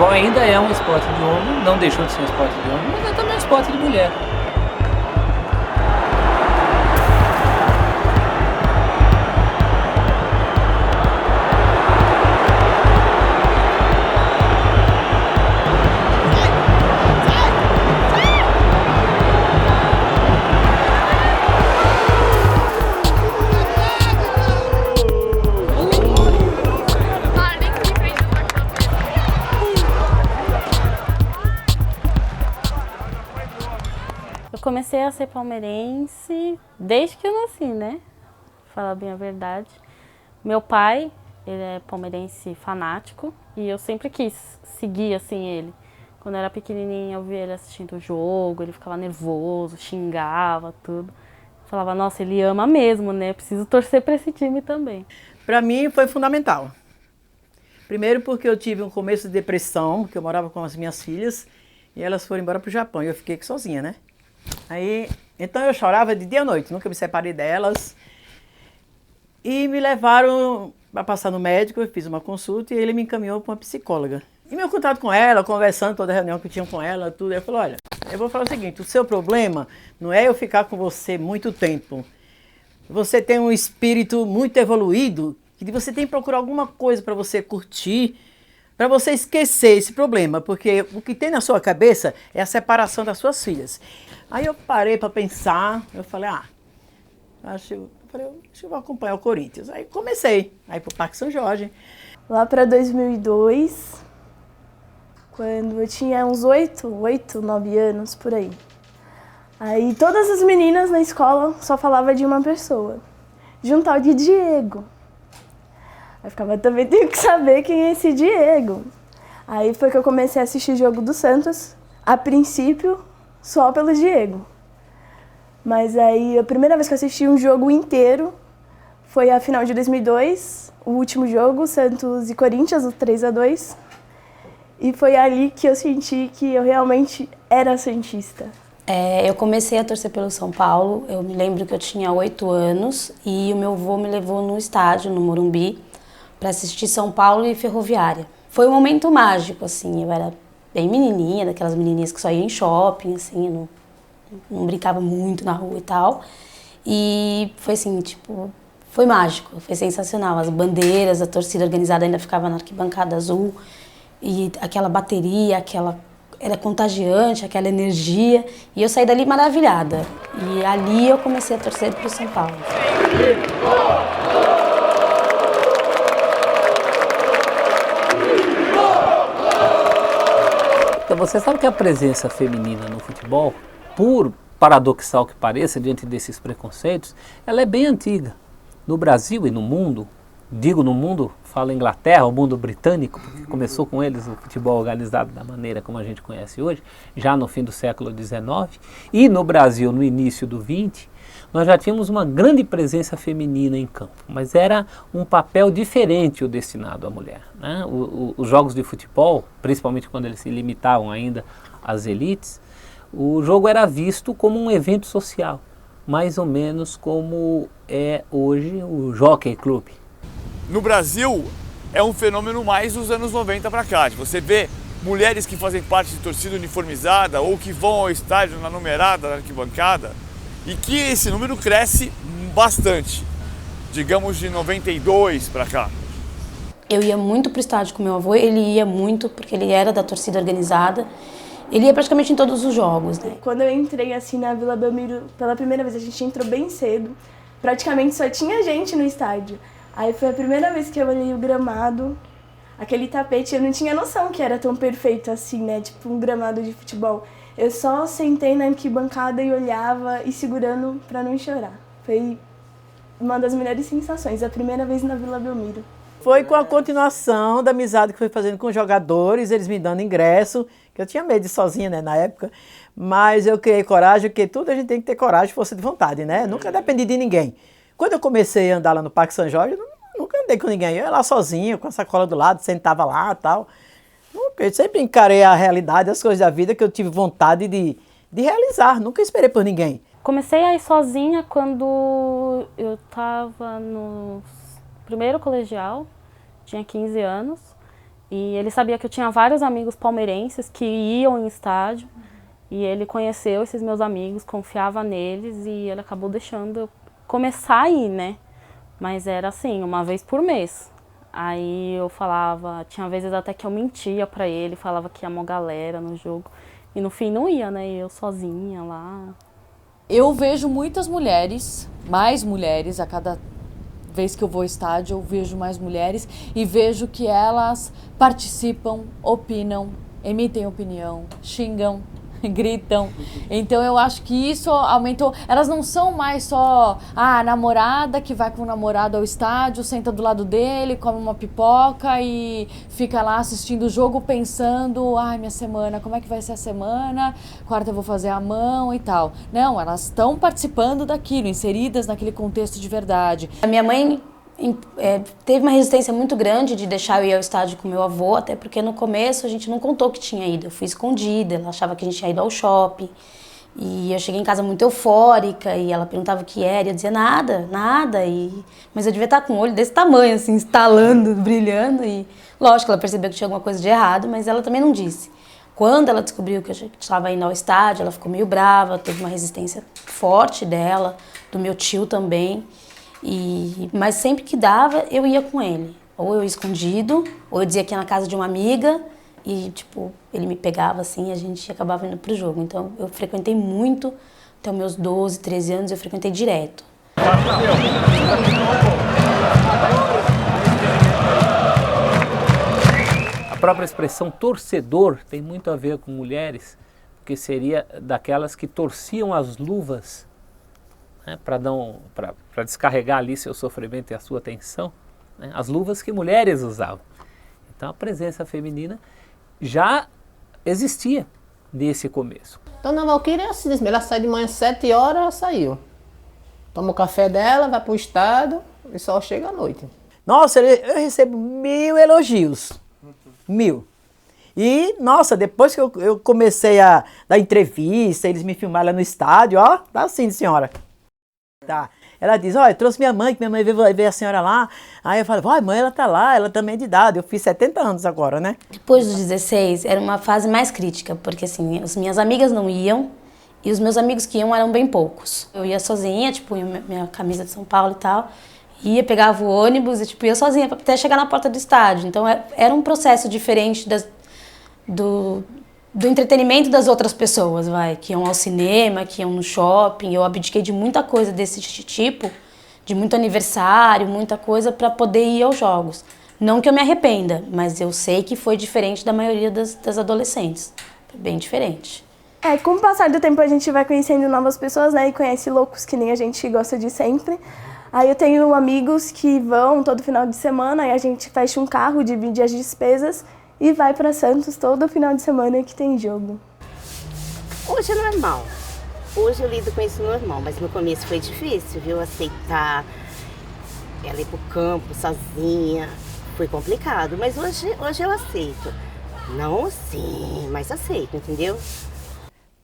futebol ainda é um esporte de homem, não deixou de ser um esporte de homem, mas é também um esporte de mulher. Eu comecei a ser palmeirense desde que eu nasci, né? Falar bem a verdade. Meu pai, ele é palmeirense fanático e eu sempre quis seguir assim ele. Quando eu era pequenininha, eu via ele assistindo o jogo, ele ficava nervoso, xingava, tudo. Falava, nossa, ele ama mesmo, né? Preciso torcer para esse time também. Para mim foi fundamental. Primeiro porque eu tive um começo de depressão, porque eu morava com as minhas filhas e elas foram embora para o Japão e eu fiquei sozinha, né? Aí, então eu chorava de dia à noite, nunca me separei delas. E me levaram para passar no médico, eu fiz uma consulta e ele me encaminhou para uma psicóloga. E meu contato com ela, conversando, toda reunião que tinha com ela, tudo, eu falei, olha, eu vou falar o seguinte, o seu problema não é eu ficar com você muito tempo. Você tem um espírito muito evoluído, que você tem que procurar alguma coisa para você curtir, para você esquecer esse problema, porque o que tem na sua cabeça é a separação das suas filhas. Aí eu parei para pensar, eu falei, acho que eu vou acompanhar o Corinthians. Aí comecei, aí pro Parque São Jorge. Lá para 2002, quando eu tinha uns 8, 9 anos, por aí. Aí todas as meninas na escola só falavam de uma pessoa, de um tal de Diego. Aí ficava, também tenho que saber quem é esse Diego. Aí foi que eu comecei a assistir jogo do Santos, a princípio só pelo Diego. Mas aí a primeira vez que eu assisti um jogo inteiro foi a final de 2002, o último jogo, Santos e Corinthians, o 3-2. E foi ali que eu senti que eu realmente era santista. Eu comecei a torcer pelo São Paulo, eu me lembro que eu tinha 8 anos e o meu avô me levou no estádio, no Morumbi, para assistir São Paulo e Ferroviária. Foi um momento mágico, assim, eu era bem menininha, daquelas menininhas que só iam em shopping, assim, não brincava muito na rua e tal. E foi assim, tipo, foi mágico, foi sensacional. As bandeiras, a torcida organizada ainda ficava na arquibancada azul e aquela bateria, era contagiante, aquela energia. E eu saí dali maravilhada. E ali eu comecei a torcer pro São Paulo. Então você sabe que a presença feminina no futebol, por paradoxal que pareça, diante desses preconceitos, ela é bem antiga. No Brasil e no mundo, digo no mundo, falo Inglaterra, o mundo britânico, porque começou com eles o futebol organizado da maneira como a gente conhece hoje, já no fim do século XIX, e no Brasil no início do XX, nós já tínhamos uma grande presença feminina em campo, mas era um papel diferente o destinado à mulher, né? Os jogos de futebol, principalmente quando eles se limitavam ainda às elites, o jogo era visto como um evento social, mais ou menos como é hoje o Jockey Club. No Brasil, é um fenômeno mais dos anos 90 para cá. Você vê mulheres que fazem parte de torcida uniformizada ou que vão ao estádio na numerada, na arquibancada, e que esse número cresce bastante, digamos de 92 para cá. Eu ia muito pro estádio com meu avô, ele ia muito porque ele era da torcida organizada. Ele ia praticamente em todos os jogos, né? Quando eu entrei assim na Vila Belmiro pela primeira vez, a gente entrou bem cedo. Praticamente só tinha gente no estádio. Aí foi a primeira vez que eu olhei o gramado, aquele tapete, eu não tinha noção que era tão perfeito assim, né? Tipo um gramado de futebol. Eu só sentei na arquibancada e olhava e segurando pra não chorar. Foi uma das melhores sensações, a primeira vez na Vila Belmiro. Foi com a continuação da amizade que fui fazendo com os jogadores, eles me dando ingresso, que eu tinha medo de ir sozinha, né, na época, mas eu criei coragem, porque tudo a gente tem que ter coragem, força de vontade, né? Nunca dependi de ninguém. Quando eu comecei a andar lá no Parque São Jorge, eu nunca andei com ninguém, eu ia lá sozinho, com a sacola do lado, sentava lá e tal. Eu sempre encarei a realidade, as coisas da vida que eu tive vontade de realizar, nunca esperei por ninguém. Comecei a ir sozinha quando eu estava no primeiro colegial, tinha 15 anos, E ele sabia que eu tinha vários amigos palmeirenses que iam em estádio. E ele conheceu esses meus amigos, confiava neles e ele acabou deixando eu começar a ir, né? Mas era assim, uma vez por mês. Aí eu falava, tinha vezes até que eu mentia pra ele, falava que ia uma galera no jogo. E no fim não ia, né? Eu sozinha lá. Eu vejo muitas mulheres, mais mulheres, a cada vez que eu vou ao estádio eu vejo mais mulheres e vejo que elas participam, opinam, emitem opinião, xingam, gritam. Então eu acho que isso aumentou. Elas não são mais só a namorada que vai com o namorado ao estádio, senta do lado dele, come uma pipoca e fica lá assistindo o jogo pensando, ai, minha semana, como é que vai ser a semana? Quarta eu vou fazer a mão e tal. Não, elas estão participando daquilo, inseridas naquele contexto de verdade. A minha mãe teve uma resistência muito grande de deixar eu ir ao estádio com meu avô, até porque no começo a gente não contou que tinha ido. Eu fui escondida, ela achava que a gente tinha ido ao shopping. E eu cheguei em casa muito eufórica e ela perguntava o que era e eu dizia nada, nada. Mas eu devia estar com o olho desse tamanho, assim, estalando, brilhando. E lógico, ela percebeu que tinha alguma coisa de errado, mas ela também não disse. Quando ela descobriu que eu estava indo ao estádio, ela ficou meio brava, teve uma resistência forte dela, do meu tio também. Mas sempre que dava, eu ia com ele. Ou eu ia escondido, ou eu dizia que ia na casa de uma amiga e, tipo, ele me pegava assim e a gente acabava indo pro jogo. Então, eu frequentei muito, até os meus 12, 13 anos, eu frequentei direto. A própria expressão torcedor tem muito a ver com mulheres, porque seria daquelas que torciam as luvas, né, para descarregar ali seu sofrimento e a sua tensão, né, as luvas que mulheres usavam. Então a presença feminina já existia nesse começo. Dona Valquíria é assim, ela sai de manhã às 7 horas, ela saiu. Toma o café dela, vai pro estádio e só chega à noite. Nossa, eu recebo 1000 elogios. 1000. E, nossa, depois que eu comecei a dar entrevista, eles me filmaram lá no estádio, ó, tá assim, senhora. Tá. Ela diz, olha, eu trouxe minha mãe, que minha mãe veio ver a senhora lá. Aí eu falo, mãe, ela tá lá, ela também é de idade. Eu fiz 70 anos agora, né? Depois dos 16, era uma fase mais crítica, porque assim, as minhas amigas não iam e os meus amigos que iam eram bem poucos. Eu ia sozinha, tipo, minha camisa de São Paulo e tal, ia, pegava o ônibus e tipo, ia sozinha até chegar na porta do estádio. Então era um processo diferente do entretenimento das outras pessoas, que iam ao cinema, que iam no shopping. Eu abdiquei de muita coisa desse tipo, de muito aniversário, muita coisa para poder ir aos jogos. Não que eu me arrependa, mas eu sei que foi diferente da maioria das adolescentes. Foi bem diferente. Com o passar do tempo a gente vai conhecendo novas pessoas, né? E conhece loucos que nem a gente gosta de sempre. Aí eu tenho amigos que vão todo final de semana e a gente fecha um carro, divide as despesas e vai para Santos todo final de semana que tem jogo. Hoje é normal. Hoje eu lido com isso normal, mas no começo foi difícil, viu? Aceitar ela ir pro campo sozinha. Foi complicado, mas hoje eu aceito. Não sim, mas aceito, entendeu?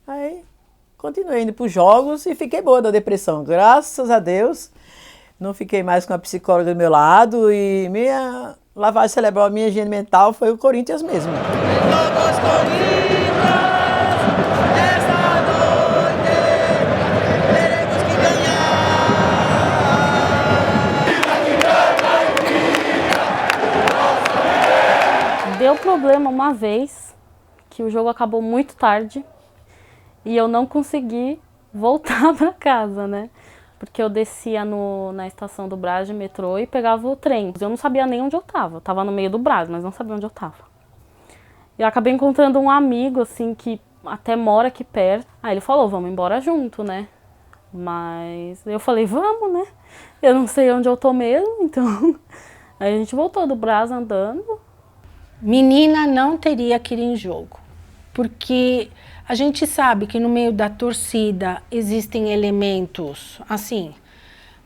Aí continuei indo pros jogos e fiquei boa da depressão. Graças a Deus, não fiquei mais com a psicóloga do meu lado e minha lavagem cerebral, minha higiene mental foi o Corinthians mesmo. Deu problema uma vez, que o jogo acabou muito tarde e eu não consegui voltar para casa, né? Porque eu descia na estação do Brás de metrô e pegava o trem. Eu não sabia nem onde eu estava. Eu estava no meio do Brás, mas não sabia onde eu estava. E eu acabei encontrando um amigo, assim, que até mora aqui perto. Aí ele falou, vamos embora junto, né? Mas eu falei, vamos, né? Eu não sei onde eu tô mesmo, então... Aí a gente voltou do Brás andando. Menina não teria que ir em jogo, porque a gente sabe que no meio da torcida existem elementos, assim,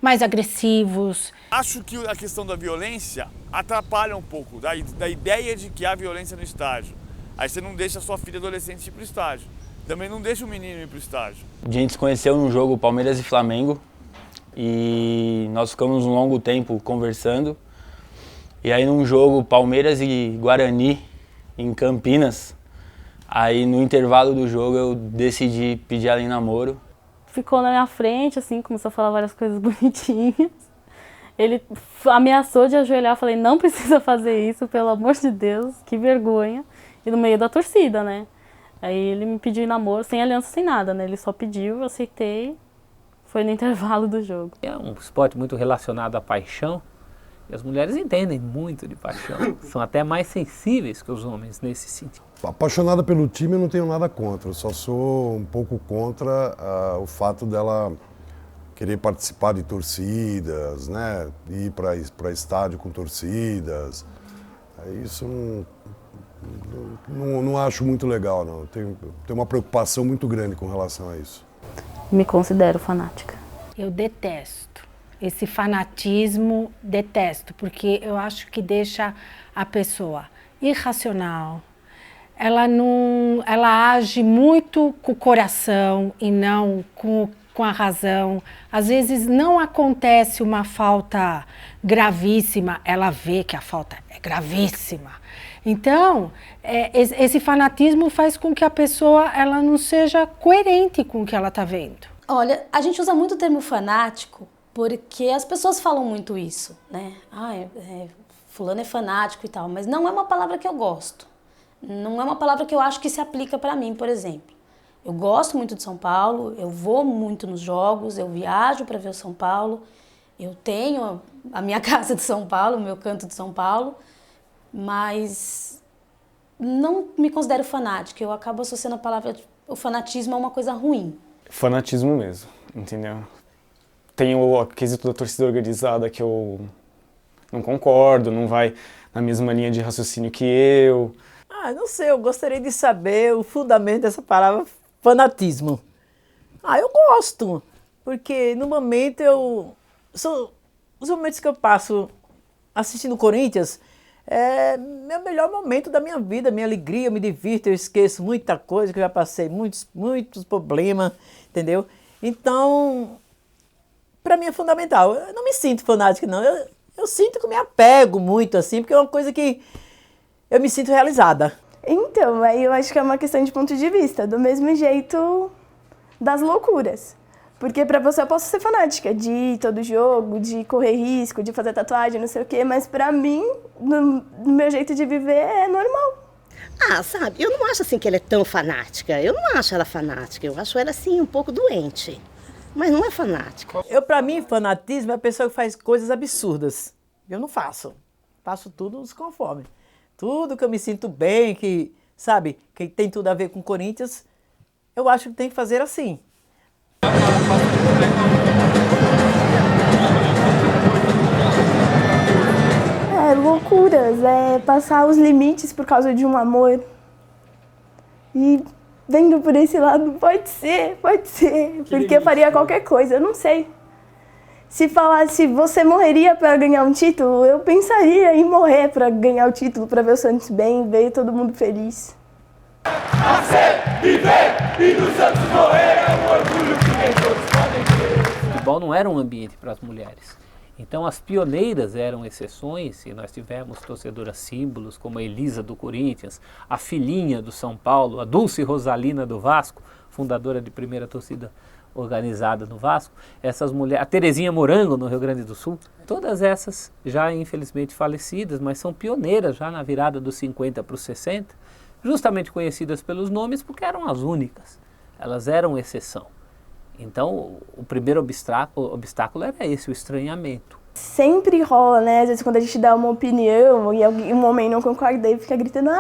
mais agressivos. Acho que a questão da violência atrapalha um pouco da ideia de que há violência no estádio. Aí você não deixa a sua filha adolescente ir pro estádio. Também não deixa o menino ir pro estádio. A gente se conheceu num jogo Palmeiras e Flamengo e nós ficamos um longo tempo conversando. E aí num jogo Palmeiras e Guarani, em Campinas, aí no intervalo do jogo eu decidi pedir ela em namoro. Ficou na minha frente, assim, começou a falar várias coisas bonitinhas. Ele ameaçou de ajoelhar, eu falei, não precisa fazer isso, pelo amor de Deus, que vergonha. E no meio da torcida, né? Aí ele me pediu em namoro, sem aliança, sem nada, né? Ele só pediu, eu aceitei, foi no intervalo do jogo. É um esporte muito relacionado à paixão, e as mulheres entendem muito de paixão, são até mais sensíveis que os homens nesse sentido. Apaixonada pelo time eu não tenho nada contra, eu só sou um pouco contra o fato dela querer participar de torcidas, né? Ir para estádio com torcidas. Isso não acho muito legal, não. Tenho uma preocupação muito grande com relação a isso. Me considero fanática. Eu detesto. Esse fanatismo, detesto, porque eu acho que deixa a pessoa irracional. Ela age muito com o coração e não com a razão. Às vezes não acontece uma falta gravíssima, ela vê que a falta é gravíssima. Então, esse fanatismo faz com que a pessoa ela não seja coerente com o que ela está vendo. Olha, a gente usa muito o termo fanático porque as pessoas falam muito isso, né? Fulano é fanático e tal, mas não é uma palavra que eu gosto. Não é uma palavra que eu acho que se aplica para mim, por exemplo. Eu gosto muito de São Paulo, eu vou muito nos jogos, eu viajo para ver o São Paulo, eu tenho a minha casa de São Paulo, o meu canto de São Paulo, mas não me considero fanática, eu acabo associando a palavra, o fanatismo a uma coisa ruim. Fanatismo mesmo, entendeu? Tem o quesito da torcida organizada que eu não concordo, não vai na mesma linha de raciocínio que eu. Não sei, eu gostaria de saber o fundamento dessa palavra fanatismo. Eu gosto, porque no momento os momentos que eu passo assistindo Corinthians é meu melhor momento da minha vida, minha alegria, eu me divirto, eu esqueço muita coisa, que eu já passei muitos problemas, entendeu? Então, para mim é fundamental. Eu não me sinto fanática, não. Eu sinto que eu me apego muito, assim, porque é uma coisa que eu me sinto realizada. Então, aí eu acho que é uma questão de ponto de vista, do mesmo jeito das loucuras. Porque pra você eu posso ser fanática de ir todo jogo, de correr risco, de fazer tatuagem, não sei o quê, mas pra mim, no meu jeito de viver, é normal. Sabe, eu não acho assim que ela é tão fanática. Eu não acho ela fanática, eu acho ela assim um pouco doente. Mas não é fanática. Pra mim, fanatismo é a pessoa que faz coisas absurdas. Eu não faço. Faço tudo nos conforme. Tudo que eu me sinto bem, que, sabe, que tem tudo a ver com Corinthians, eu acho que tem que fazer assim. Loucuras, passar os limites por causa de um amor. E vendo por esse lado, pode ser, porque eu faria qualquer coisa, eu não sei. Se falasse, você morreria para ganhar um título, eu pensaria em morrer para ganhar o título, para ver o Santos bem, ver todo mundo feliz. Nascer, viver e do Santos morrer é um orgulho que nem todos podem ter. O futebol não era um ambiente para as mulheres. Então as pioneiras eram exceções, e nós tivemos torcedoras símbolos como a Elisa do Corinthians, a filhinha do São Paulo, a Dulce Rosalina do Vasco, fundadora de primeira torcida organizada no Vasco, essas mulheres, a Terezinha Morango no Rio Grande do Sul, todas essas já infelizmente falecidas, mas são pioneiras já na virada dos 50 para os 60, justamente conhecidas pelos nomes porque eram as únicas, elas eram exceção. Então o primeiro obstáculo era esse, o estranhamento. Sempre rola, né? Às vezes quando a gente dá uma opinião e um homem não concorda e fica gritando,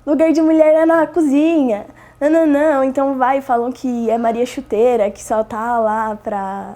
lugar de mulher é na cozinha. Não, então falam que é Maria Chuteira, que só tá lá pra